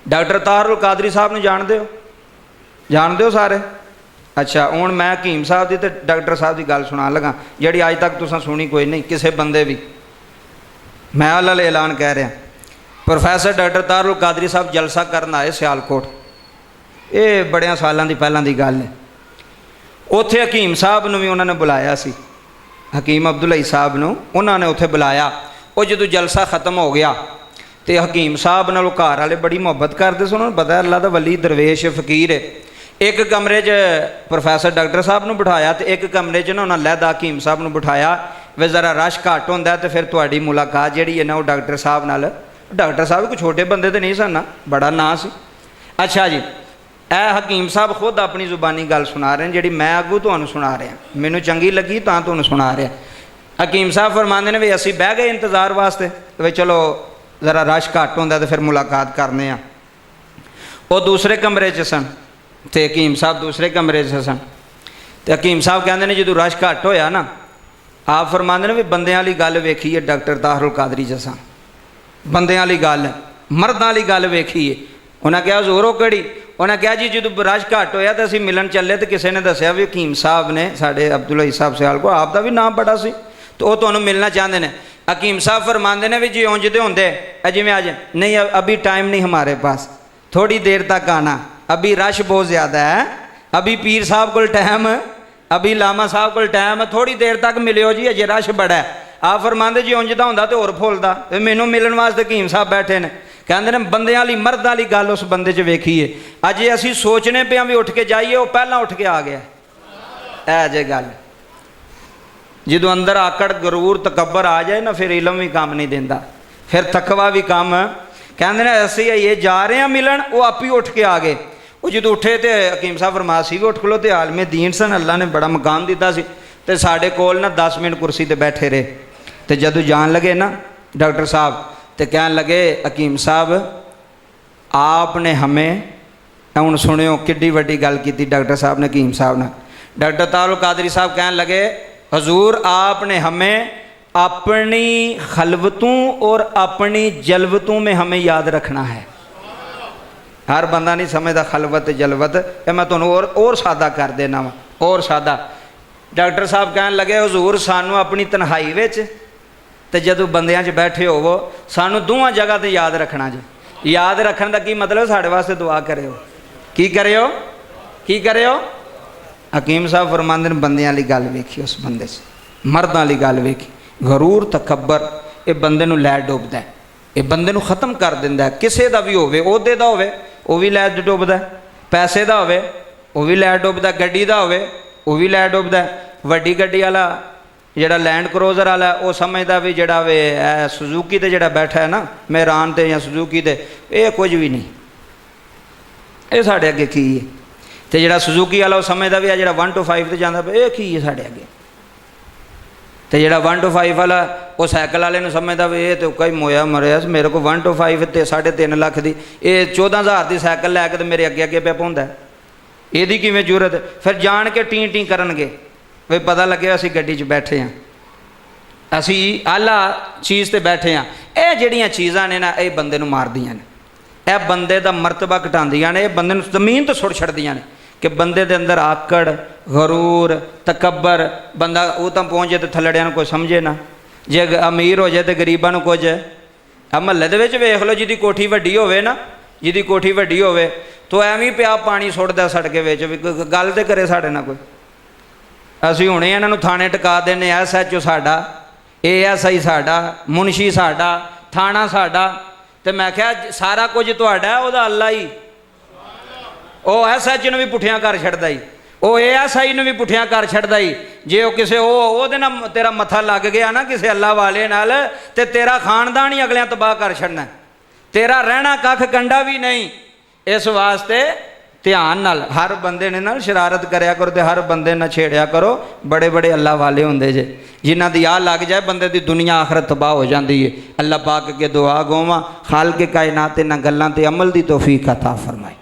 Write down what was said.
Doctor Tahirul Qadri साहब ने जानते हो सारे? अच्छा, हुण मैं हकीम साहब की तो डॉक्टर साहब की गल सुना लगा जिहड़ी अज तक तुसां सुनी कोई नहीं किसी बंदे भी। मैं वाला ऐलान कह रहा, प्रोफैसर डॉक्टर ताहरुल कादरी साहब जलसा करन आए सियालकोट, ये बड़िया सालों की पहलों की गल है। उत्थे हकीम साहब नूं भी उन्होंने बुलाया सी, हकीम अब्दुल हई साहब नूं उन्होंने उत्थे बुलाया। वो जो जलसा खत्म हो गया तो हकीम साहब नालों घर वाले बड़ी मुहब्बत करते सन, उन्होंने पता अल्लाह दा वली दरवेश फकीर है। एक कमरे च प्रोफैसर डॉक्टर साहब नूं बिठाया तो एक कमरे च उन्होंने लैदा हकीम साहब नूं बिठाया। वे ज़रा रश घट होंदा तो फिर तुहाडी मुलाकात जिहड़ी है ना वो डॉक्टर साहब नाल, डॉक्टर साहब कोई छोटे बंदे तो नहीं सन ना, बड़ा नां सी। अच्छा जी, ए हकीम साहब खुद अपनी जुबानी गल सुना रहे हैं जी, मैं अगू तुहानूं सुना रहा, मैनूं चंगी लगी तां तुहानूं सुना रहा। हकीम साहब फरमाते ने भी असीं बह गए इंतज़ार वास्ते, भी चलो ज़रा रश घट होंदा तो फिर मुलाकात करने आ। वो दूसरे कमरे च सन तो हकीम साहब दूसरे कमरे च सन। तो हकीम साहब कहते हैं जो रश घट होया ना, आप फरमाते ने भी बंदियां वाली गल वेखी है डॉक्टर ताहरुल कादरी जसा, बंदियां वाली गल, मर्दां वाली गल वेखी है। उन्हें कहा जोरो कड़ी, उन्हें कहा जी जो रश घट होया तो असीं मिलन चले तो किसी ने दसिया भी हकीम साहब ने साढ़े अब्दुल हई साहब सियाल को आपका भी नाम बड़ा सी तो वो तुहानूं मिलना चाहते हैं। हकीम साहब फरमाते ने भी जी उंजदे होंदे जिवें अज नहीं, अभी टाइम नहीं हमारे पास, थोड़ी देर तक आना, अभी रश बहुत ज़्यादा है, अभी पीर साहब को टाइम, अभी लामा साहब को टाइम, थोड़ी देर तक मिलियो जी, अजे रश बड़ा है। आप फरमाते जी उंजदा होंदा तो होर फुलदा, मैनूं मिलन वास्ते हकीम साहब बैठे ने। कहते हैं बंदियां वाली मर्दां वाली गल उस बंदे च वेखी है। अजे असीं सोचने पे भी उठ के जाइए, वो पहला उठ के आ गया। ऐ जे गल जो अंदर आकड़ गरूर तकबर आ जाए ना, फिर इलम भी काम नहीं देंदा, फिर तकवा भी काम। कहते हैं असीं ये जा रहे हैं मिलन, वो आप ही उठ के आ गए। वो जो उठे तो हकीम साहब फरमासी भी उठ खलो, तो आलमे दीन सन, अल्लाह ने बड़ा मकाम दिता सी, तो साढ़े कोल ना 10 मिनट कुर्सी पर बैठे रहे। तो जदों जान लगे ना डॉक्टर साहब तो कह लगे हकीम साहब आपने हमें, हुण सुनियो किड्डी वड्डी गल की डॉक्टर साहब ने हकीम साहब ने। डॉक्टर ताहरुल कादरी साहब कह लगे हजूर आपने हमें अपनी खलवतों और अपनी जलवतों में हमें याद रखना है। हर बंदा नहीं समझदा खलवत जलवत, मैं तुहानूं और सादा कर देना वा, और सादा। डॉक्टर साहब कह लगे हजूर सानू अपनी तन्हाई विच तो जदों बंदियां च बैठे होवो सानू दोवां जगह ते याद रखना जी। याद रखने का की मतलब, साढ़े वास्ते दुआ करियो, की करियो, की करियो। हकीम साहब फरमांदे ने बंदियां वाली गल वेखी, उस बंदे से मर्दां वाली गल वेखी। गरूर तकबर ये बंदे नूं लै डुबदा है, ये बंदे नूं खत्म कर दिंदा है। किसे दा भी होवे, ओहदे दा होवे वो भी लै डुबदा है, पैसे दा होवे वो भी लै डुबदा, गड्डी दा होवे वो भी लै डुबदा। वड्डी गड्डी वाला जिहड़ा लैंड क्रोजर वाला वो समझदा भी जिहड़ा वे सुजुकी ते जिहड़ा बैठा है ना मेहरान ते या सुजुकी ते, ये कुछ भी नहीं, ये साढ़े अगे की है। तो जिहड़ा सुजुकी वाला वो समझदा भी है जिहड़ा 1 to 5 ते जांदा ये की है साढ़े अगे। तो जिहड़ा 1 to 5 वाला वो साइकिल वाले नूं समझदा भी ये तो कई मोया मरिया, मेरे को 1 to 5 ते 3.5 लाख की ये 14,000 की साइकिल लैके तो मेरे अगे अगे पे पहुंचदा, इहदी किवें जरूरत। फिर जान के टी टी करनगे भी पता लगे असीं गड्डी च बैठे हैं, असीं आला चीज़ ते बैठे हैं। ये जिहड़ियां चीज़ां ने ना ये बंदे नूं मारदियां ने, यह बंदे दा मरतबा घटांदियां ने, बंदे नूं जमीन तो सुट छड्डियां ने कि बंदे दे अंदर आकड़ गरूर तकबर, बंदा वो तो पहुँच जाए तो थल्लड़ियां कोई समझे ना, जे अमीर हो जाए तो गरीबां नूं कुछ। महल्ले दे विच वेख लो जिहदी कोठी वड्डी होवे ना, जिहदी कोठी वड्डी होवे तो एवें पिया पानी सुट्टदा सड़के विच, भी गल ते करे साडे नाल कोई। असीं हुणे इन्हां नूं थाणे टका देने, SHO साडा, ASI साडा, मुंशी साडा, थाना साडा। तो मैं क्या सारा कुछ तुहाडा है, ओहदा अल्लाह ही। ਉਹ SHO ਨੂੰ ਵੀ ਪੁੱਠਿਆਂ ਕਰ ਛੱਡਦਾ ਹੀ, ਉਹ ASI ਨੂੰ ਵੀ ਪੁੱਠਿਆਂ ਕਰ ਛੱਡਦਾ ਹੀ। ਜੇ ਉਹ ਕਿਸੇ ਉਹਦੇ ਨਾਲ ਤੇਰਾ ਮੱਥਾ ਲੱਗ ਗਿਆ ਨਾ ਕਿਸੇ ਅੱਲਾ ਵਾਲੇ ਨਾਲ, ਤੇ ਤੇਰਾ ਖਾਨਦਾਨ ਹੀ ਅਗਲਿਆਂ ਤਬਾਹ ਕਰ ਛੱਡਣਾ, ਤੇਰਾ ਰਹਿਣਾ ਕੱਖ ਕੰਡਾ ਵੀ ਨਹੀਂ। ਇਸ ਵਾਸਤੇ ध्यान नाल हर बंदे ने नाल शरारत करया करो, तो हर बंदे ना छेड़िया करो। बड़े बड़े अल्लाह वाले होंदे जे जिन्हां दी आह लग जाए बंदे दी दुनिया आखरत तबाह हो जाती है। अल्लाह पाक के दुआ गोवा खाल के कायनात इन्हां गल्लां ते अमल दी तौफीक अता फरमाए।